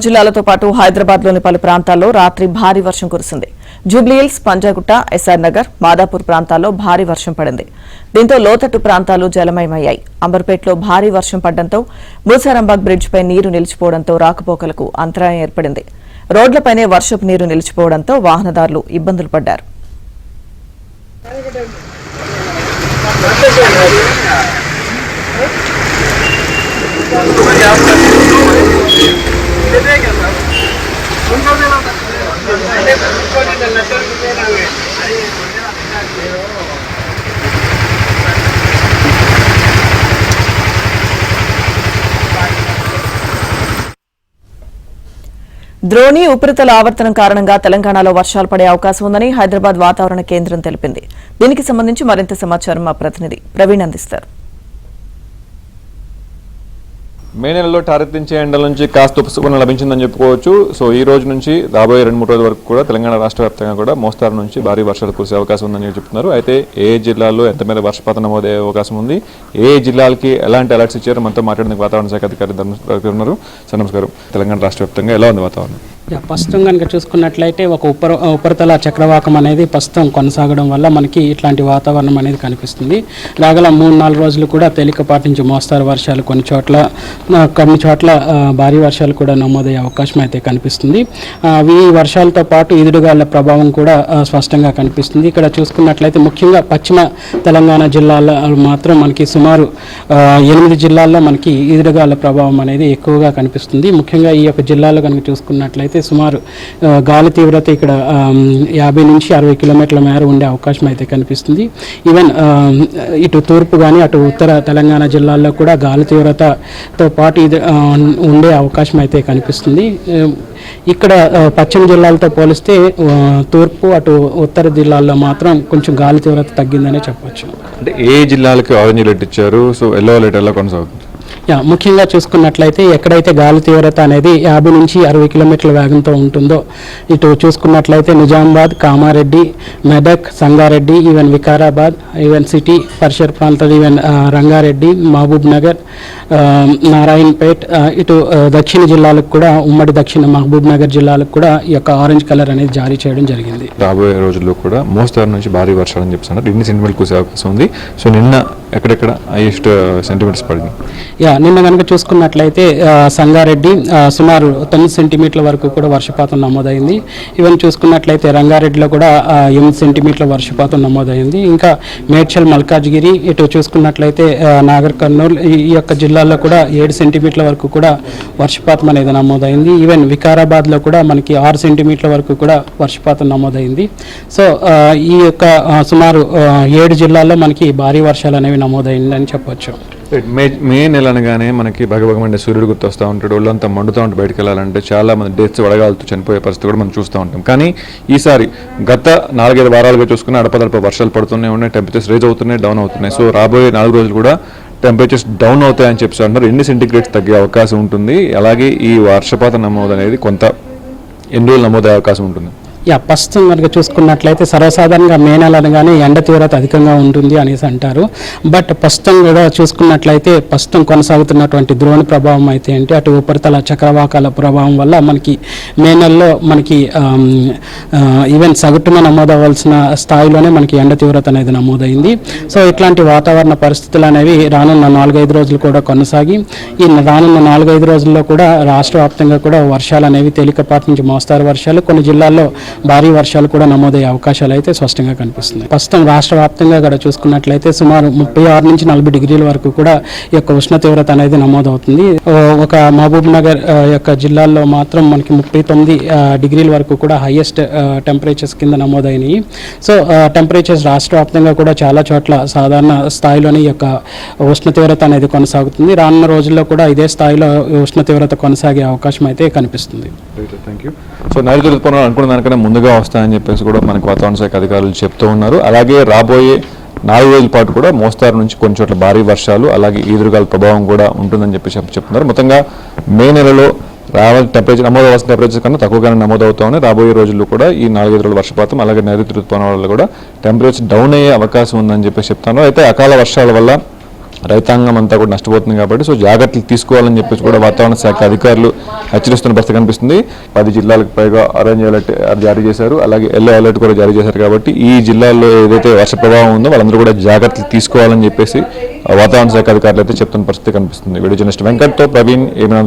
జిల్లాలతో పాటు హైదరాబాద్లోని పలు ప్రాంతాల్లో రాత్రి భారీ వర్షం కురిసింది. జూబ్లీహిల్స్, పంజాగుట్ట, ఎస్ఆర్ నగర్, మాదాపూర్ ప్రాంతాల్లో భారీ వర్షం పడింది. దీంతో లోతట్టు ప్రాంతాలు జలమయమయ్యాయి. అంబర్పేటలో భారీ వర్షం పడడంతో మూసారాంబాగ్ బ్రిడ్జిపై నీరు నిలిచిపోవడంతో రాకపోకలకు అంతరాయం ఏర్పడింది. రోడ్లపైనే వర్షపు నీరు నిలిచిపోవడంతో వాహనదారులు ఇబ్బందులు పడ్డారు. ద్రోణి ఉపరితల ఆవర్తనం కారణంగా తెలంగాణలో వర్షాలు పడే అవకాశం ఉందని హైదరాబాద్ వాతావరణ కేంద్రం తెలిపింది. దీనికి సంబంధించి మరింత సమాచారం మా ప్రతినిధి ప్రవీణ్ అందిస్తారు. మే నెలలో టారెత్తించే ఎండల నుంచి కాస్త ఉపశమనం లభించిందని చెప్పుకోవచ్చు. సో ఈ రోజు నుంచి రాబోయే 2-3 రోజుల వరకు కూడా తెలంగాణ రాష్ట్ర వ్యాప్తంగా కూడా మోస్తారు నుంచి భారీ వర్షాలు కురిసే అవకాశం ఉందని చెప్తున్నారు. అయితే ఏ జిల్లాల్లో ఎంత మేర వర్షపాతం నమోదయ్యే అవకాశం ఉంది, ఏ జిల్లాలకి ఎలాంటి అలర్ట్స్ ఇచ్చారో మనతో మాట్లాడడానికి వాతావరణ శాఖ అధికారి ఉన్నారు. సార్ నమస్కారం. తెలంగాణ రాష్ట్ర వ్యాప్తంగా ఎలా ఉంది వాతావరణం? ప్రస్తుతం కనుక చూసుకున్నట్లయితే ఒక ఉపరితల చక్రవాకం అనేది ప్రస్తుతం కొనసాగడం వల్ల మనకి ఇట్లాంటి వాతావరణం అనేది కనిపిస్తుంది. రాగల 3-4 రోజులు కూడా తేలికపాటి నుంచి మోస్తారు వర్షాలు, కొన్ని చోట్ల భారీ వర్షాలు కూడా నమోదయ్యే అవకాశం అయితే కనిపిస్తుంది. ఈ వర్షాలతో పాటు ఈదురుగాళ్ల ప్రభావం కూడా స్పష్టంగా కనిపిస్తుంది. ఇక్కడ చూసుకున్నట్లయితే ముఖ్యంగా పశ్చిమ తెలంగాణ జిల్లాల్లో మాత్రం మనకి సుమారు 8 జిల్లాల్లో మనకి ఈదురుగాళ్ల ప్రభావం అనేది ఎక్కువగా కనిపిస్తుంది. ముఖ్యంగా ఈ యొక్క జిల్లాలో కనుక చూసుకున్నట్లయితే సుమారు గాలి తీవ్రత ఇక్కడ 50 నుంచి 60 కిలోమీటర్ల మేర ఉండే అవకాశం అయితే కనిపిస్తుంది. ఈవెన్ ఇటు తూర్పు కానీ అటు ఉత్తర తెలంగాణ జిల్లాల్లో కూడా గాలి తీవ్రతతో పాటు ఇది ఉండే అవకాశం అయితే కనిపిస్తుంది. ఇక్కడ పశ్చిమ జిల్లాలతో పోలిస్తే తూర్పు అటు ఉత్తర జిల్లాల్లో మాత్రం కొంచెం గాలి తీవ్రత తగ్గిందనే చెప్పొచ్చు. అంటే ఏ జిల్లాలకి ఆరెంజ్ అలర్ట్ ఇచ్చారు? సో ఎల్లో అలర్ట్ ఎలా కొనసాగుతుంది? ముఖ్యంగా చూసుకున్నట్లయితే ఎక్కడైతే గాలి తీవ్రత అనేది 50 నుంచి 60 కిలోమీటర్ల వేగంతో ఉంటుందో ఇటు చూసుకున్నట్లయితే Nizamabad, Kamareddy, Medak, Sangareddy, even Vikarabad, even city పరిసర ప్రాంతాలు, ఈవెన్ రంగారెడ్డి, మహబూబ్ నగర్, నారాయణపేట్, ఇటు దక్షిణ జిల్లాలకు కూడా ఉమ్మడి దక్షిణ మహబూబ్ నగర్ జిల్లాలకు కూడా ఈ యొక్క ఆరెంజ్ కలర్ అనేది జారీ చేయడం జరిగింది. రాబోయే రోజుల్లో కూడా మోస్తారు నుంచి భారీ వర్షాలని చెప్తున్నారు. ఎన్ని సెంటీమీటర్లు కురిసే అవకాశం ఉంది? సో నిన్న ఎక్కడెక్కడ హైయెస్ట్ సెంటీమీటర్స్ పడింది? నిన్న కనుక చూసుకున్నట్లయితే సంగారెడ్డి సుమారు 9 సెంటీమీటర్ల వరకు కూడా వర్షపాతం నమోదైంది. ఈవెన్ చూసుకున్నట్లయితే రంగారెడ్డిలో కూడా 8 సెంటీమీటర్ల వర్షపాతం నమోదైంది. ఇంకా మేడ్చల్, మల్కాజ్గిరి, ఇటు చూసుకున్నట్లయితే నాగర్ కర్నూలు ఈ యొక్క జిల్లాల్లో కూడా 7 సెంటీమీటర్ల వరకు కూడా వర్షపాతం అనేది నమోదైంది. ఈవెన్ వికారాబాద్లో కూడా మనకి 6 సెంటీమీటర్ల వరకు కూడా వర్షపాతం నమోదైంది. సో ఈ యొక్క సుమారు 7 జిల్లాల్లో మనకి భారీ వర్షాలు అనేవి నమోదైందని చెప్పొచ్చు. మే నెల అనగానే మనకి భగభగమండే సూర్యుడు గుర్తు వస్తూ ఉంటాడు, ఒళ్ళంతా మండుతూ ఉంటే బయటకు వెళ్ళాలంటే చాలా మంది డేట్స్ వడగాలుతూ చనిపోయే పరిస్థితి కూడా మనం చూస్తూ ఉంటాం. కానీ ఈసారి గత 4-5 వారాలుగా చూసుకుని అడపదడప వర్షాలు పడుతూనే ఉన్నాయి, టెంపరేచర్స్ రేజ్ అవుతున్నాయి, డౌన్ అవుతున్నాయి. సో రాబోయే 4 రోజులు కూడా టెంపరేచర్స్ డౌన్ అవుతాయని చెప్పి అంటున్నారు. ఎన్ని సెంటిగ్రేడ్స్ తగ్గే అవకాశం ఉంటుంది? అలాగే ఈ వర్షపాత నమోదు అనేది కొంత ఎన్ని రోజులు నమోదయ్యే అవకాశం ఉంటుంది? ప్రస్తుతం కనుక చూసుకున్నట్లయితే సర్వసాధారణంగా మే నెల అనగానే ఎండ తీవ్రత అధికంగా ఉంటుంది అనేసి అంటారు. బట్ ప్రస్తుతం కూడా చూసుకున్నట్లయితే ప్రస్తుతం కొనసాగుతున్నటువంటి ద్రోణి ప్రభావం అయితే ఏంటి, అటు ఉపరితల చక్రవాకాల ప్రభావం వల్ల మనకి మే నెలలో మనకి ఈవెన్ సగటున నమోదవలసిన స్థాయిలోనే మనకి ఎండ తీవ్రత అనేది నమోదైంది. సో ఇట్లాంటి వాతావరణ పరిస్థితులు అనేవి రానున్న 4-5 రోజులు కూడా కొనసాగి ఈ రానున్న 4-5 రోజుల్లో కూడా రాష్ట్ర వ్యాప్తంగా కూడా వర్షాలు అనేవి తేలికపాటి నుంచి మోస్తారు వర్షాలు, కొన్ని జిల్లాల్లో భారీ వర్షాలు కూడా నమోదయ్యే అవకాశాలు అయితే స్పష్టంగా కనిపిస్తున్నాయి. ప్రస్తుతం రాష్ట్ర వ్యాప్తంగా కూడా చూసుకున్నట్లయితే సుమారు 36 నుంచి 40 డిగ్రీల వరకు కూడా ఈ యొక్క ఉష్ణ తీవ్రత అనేది నమోదవుతుంది. ఒక మహబూబ్ నగర్ యొక్క జిల్లాల్లో మాత్రం మనకి 39 డిగ్రీల వరకు కూడా హైయెస్ట్ టెంపరేచర్స్ కింద నమోదైనవి. సో టెంపరేచర్స్ రాష్ట్ర వ్యాప్తంగా కూడా చాలా చోట్ల సాధారణ స్థాయిలోని ఈ యొక్క ఉష్ణ తీవ్రత అనేది కొనసాగుతుంది. రానున్న రోజుల్లో కూడా ఇదే స్థాయిలో ఉష్ణ తీవ్రత కొనసాగే అవకాశం అయితే కనిపిస్తుంది. సో నైరుతి ఋతుపవనాలు అనుకున్న దానికన్నా ముందుగా వస్తాయని చెప్పేసి కూడా మనకు వాతావరణ శాఖ అధికారులు చెప్తూ ఉన్నారు. అలాగే రాబోయే 4 రోజుల పాటు కూడా మోస్తారు నుంచి కొన్ని చోట్ల భారీ వర్షాలు, అలాగే ఈదురుగాల ప్రభావం కూడా ఉంటుందని చెప్తున్నారు. మొత్తంగా మే నెలలో టెంపరేచర్ నమోదవలసిన టెంపరేచర్ కన్నా తక్కువగానే నమోదవుతా ఉన్నాయి. రాబోయే రోజుల్లో కూడా ఈ 4-5 రోజుల వర్షపాతం అలాగే నైరుతి ఋతుపవనాల వల్ల కూడా టెంపరేచర్ డౌన్ అయ్యే అవకాశం ఉందని చెప్పేసి చెప్తాను. అయితే అకాల వర్షాల వల్ల రైతాంగం అంతా కూడా నష్టపోతుంది కాబట్టి సో జాగ్రత్తలు తీసుకోవాలని చెప్పేసి కూడా వాతావరణ శాఖ అధికారులు హెచ్చరిస్తున్న పరిస్థితి కనిపిస్తుంది. 10 జిల్లాలకు పైగా ఆరెంజ్ అలర్ట్ జారీ చేశారు, అలాగే ఎల్లో అలర్ట్ కూడా జారీ చేశారు. కాబట్టి ఈ జిల్లాల్లో ఏదైతే వర్ష ప్రభావం ఉందో వాళ్ళందరూ కూడా జాగ్రత్తలు తీసుకోవాలని చెప్పేసి వాతావరణ శాఖ అధికారులు అయితే చెప్తున్న పరిస్థితి కనిపిస్తుంది. వీడియో జర్నలిస్ట్ వెంకట్తో ప్రవీణ్, ఏమైనా